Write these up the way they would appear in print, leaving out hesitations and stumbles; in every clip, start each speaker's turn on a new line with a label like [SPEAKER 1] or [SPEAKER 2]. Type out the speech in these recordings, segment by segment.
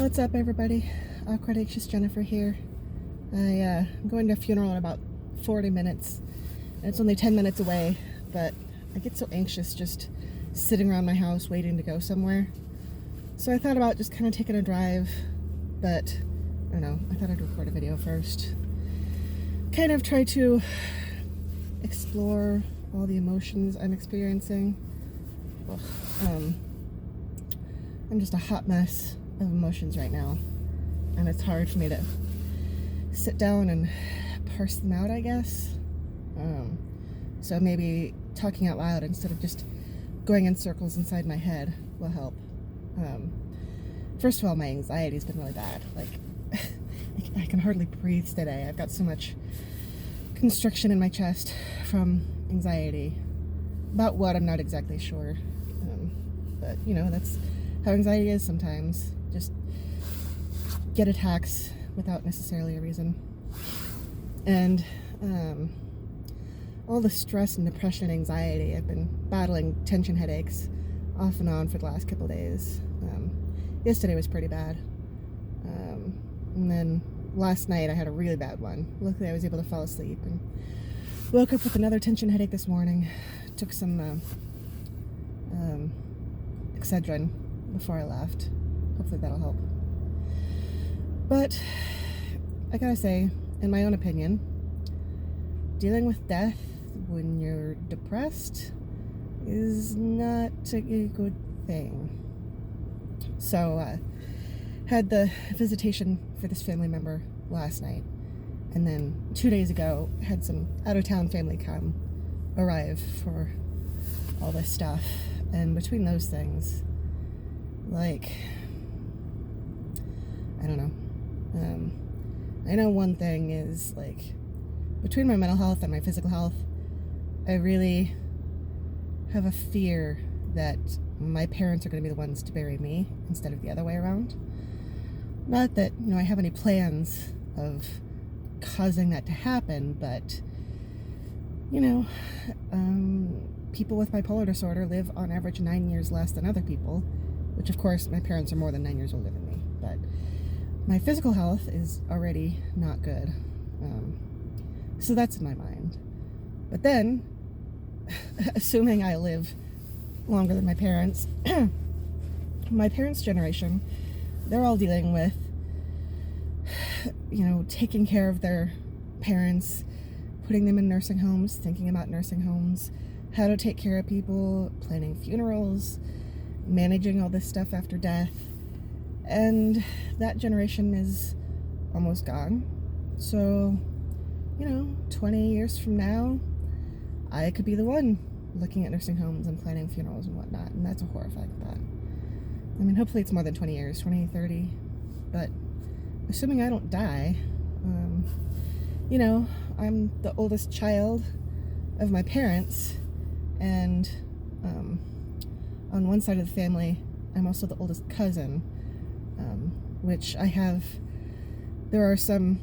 [SPEAKER 1] What's up, everybody? Awkward Anxious Jennifer here. I'm going to a funeral in about 40 minutes, and it's only 10 minutes away, but I get so anxious just sitting around my house waiting to go somewhere. So I thought about just kind of taking a drive, but I don't know, I thought I'd record a video first. Kind of try to explore all the emotions I'm experiencing. I'm just a hot mess of emotions right now, and it's hard for me to sit down and parse them out, I guess. So maybe talking out loud instead of just going in circles inside my head will help. First of all, my anxiety's been really bad. Like, I can hardly breathe today. I've got so much constriction in my chest from anxiety. About what, I'm not exactly sure. But, you know, that's how anxiety is sometimes. Just get attacks without necessarily a reason. And all the stress and depression and anxiety, I've been battling tension headaches off and on for the last couple of days. Yesterday was pretty bad. And then last night I had a really bad one. Luckily I was able to fall asleep and woke up with another tension headache this morning. Took some Excedrin before I left. Hopefully that'll help. But I gotta say, in my own opinion, dealing with death when you're depressed is not a good thing. So had the visitation for this family member last night, and then 2 days ago had some out-of-town family arrive for all this stuff. And between those things, like, I don't know. I know one thing is, like, between my mental health and my physical health, I really have a fear that my parents are going to be the ones to bury me instead of the other way around. Not that, you know, I have any plans of causing that to happen, but, you know, people with bipolar disorder live on average 9 years less than other people, which of course my parents are more than 9 years older than me, but my physical health is already not good. So that's in my mind. But then, assuming I live longer than my parents, my parents' generation, they're all dealing with, you know, taking care of their parents, putting them in nursing homes, thinking about nursing homes, how to take care of people, planning funerals, managing all this stuff after death. And that generation is almost gone. So, you know, 20 years from now, I could be the one looking at nursing homes and planning funerals and whatnot. And that's a horrifying thought. I mean, hopefully it's more than 20 years, 20, 30. But assuming I don't die, you know, I'm the oldest child of my parents. And on one side of the family, I'm also the oldest cousin, which there are some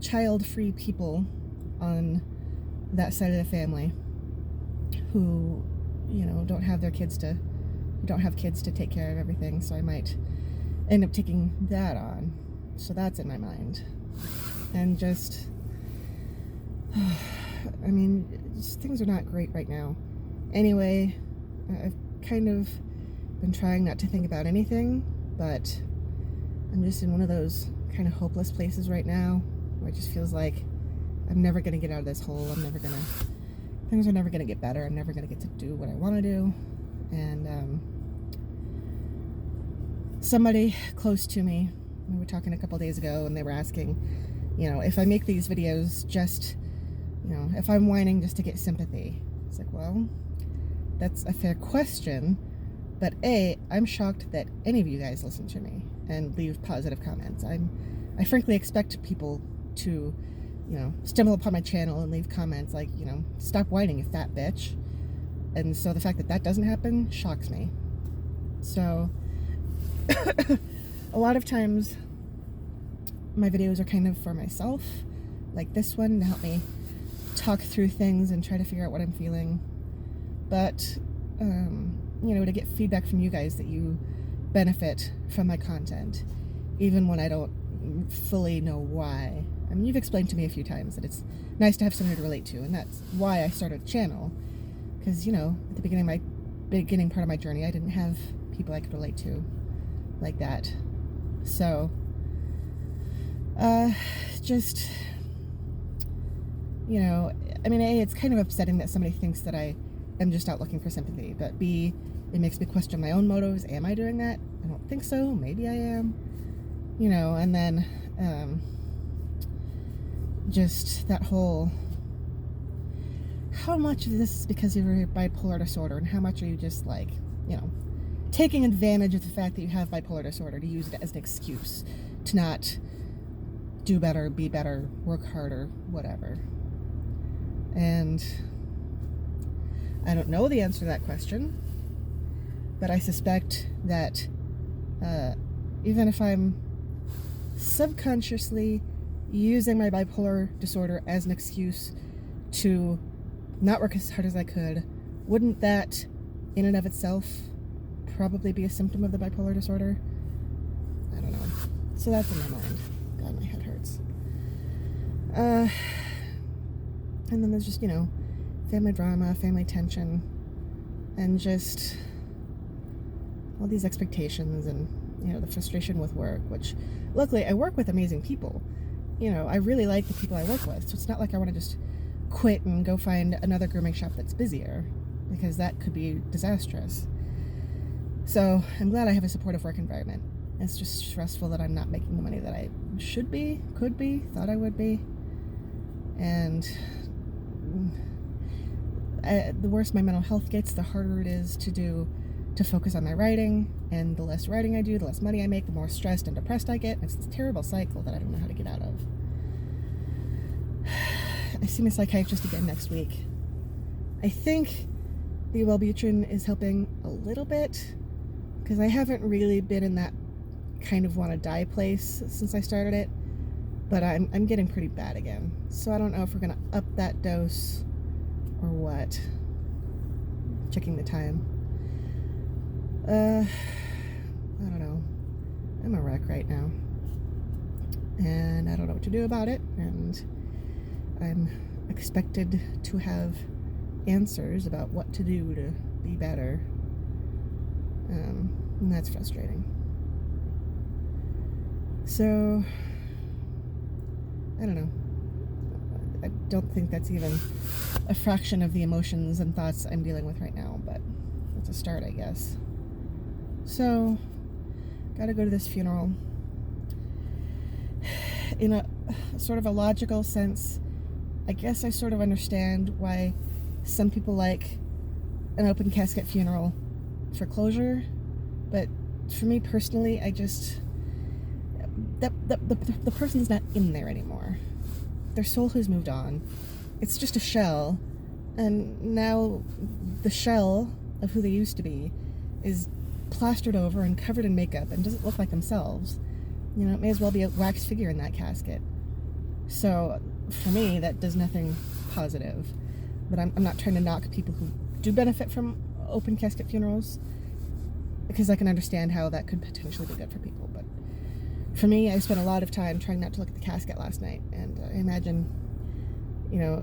[SPEAKER 1] child-free people on that side of the family who, you know, don't have kids to take care of everything, so I might end up taking that on. So that's in my mind. And just, I mean, just, things are not great right now. Anyway, I've kind of been trying not to think about anything, but I'm just in one of those kind of hopeless places right now where it just feels like I'm never going to get out of this hole. Things are never going to get better. I'm never going to get to do what I want to do. And somebody close to me, we were talking a couple days ago, and they were asking, you know, if I make these videos just, you know, if I'm whining just to get sympathy. It's like, well, that's a fair question, but I'm shocked that any of you guys listen to me and leave positive comments. I frankly expect people to, you know, stumble upon my channel and leave comments like, you know, stop whining, you fat bitch. And so the fact that doesn't happen shocks me. So a lot of times my videos are kind of for myself, like this one, to help me talk through things and try to figure out what I'm feeling. But you know, to get feedback from you guys that you benefit from my content. even when I don't fully know why. I mean, you've explained to me a few times that it's nice to have somebody to relate to, and that's why I started the channel. Because, at the beginning part of my journey, I didn't have people I could relate to like that. So, just, I mean, A, it's kind of upsetting that somebody thinks that I am just out looking for sympathy, but B, it makes me question my own motives. Am I doing that? I don't think so. Maybe I am. And then just that whole, how much of this is because of your bipolar disorder, and how much are you just like, taking advantage of the fact that you have bipolar disorder to use it as an excuse to not do better, be better, work harder, whatever. And I don't know the answer to that question, but I suspect that even if I'm subconsciously using my bipolar disorder as an excuse to not work as hard as I could, wouldn't that in and of itself probably be a symptom of the bipolar disorder? I don't know. So that's in my mind. God, my head hurts. And then there's just, family drama, family tension, and just all these expectations and, the frustration with work, which luckily I work with amazing people. I really like the people I work with, so it's not like I want to just quit and go find another grooming shop that's busier, because that could be disastrous. So I'm glad I have a supportive work environment. It's just stressful that I'm not making the money that I should be, could be, thought I would be. And the worse my mental health gets, the harder it is to focus on my writing, and the less writing I do, the less money I make, the more stressed and depressed I get. It's this terrible cycle that I don't know how to get out of. I see my psychiatrist again next week. I think the Wellbutrin is helping a little bit, because I haven't really been in that kind of want to die place since I started it, but I'm getting pretty bad again. So I don't know if we're going to up that dose or what. Checking the time. I don't know. I'm a wreck right now, and I don't know what to do about it, and I'm expected to have answers about what to do to be better, and that's frustrating. So I don't know. I don't think that's even a fraction of the emotions and thoughts I'm dealing with right now, but it's a start, I guess. So, gotta go to this funeral. In a sort of a logical sense, I guess I sort of understand why some people like an open casket funeral for closure, but for me personally, I just, the person's not in there anymore. Their soul has moved on. It's just a shell, and now the shell of who they used to be is plastered over and covered in makeup and doesn't look like themselves. It may as well be a wax figure in that casket. So for me, that does nothing positive. But I'm not trying to knock people who do benefit from open casket funerals, because I can understand how that could potentially be good for people. But for me, I spent a lot of time trying not to look at the casket last night, and I imagine,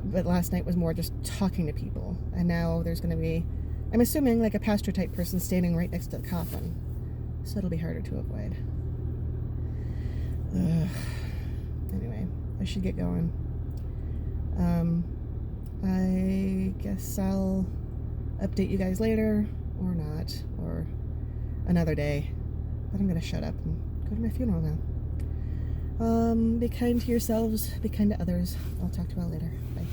[SPEAKER 1] but last night was more just talking to people, and now there's going to be, I'm assuming, like a pastor type person standing right next to the coffin, so it'll be harder to avoid. Anyway, I should get going. I guess I'll update you guys later, or not, or another day. But I'm gonna shut up and go to my funeral now. Be kind to yourselves, be kind to others. I'll talk to you all later. Bye.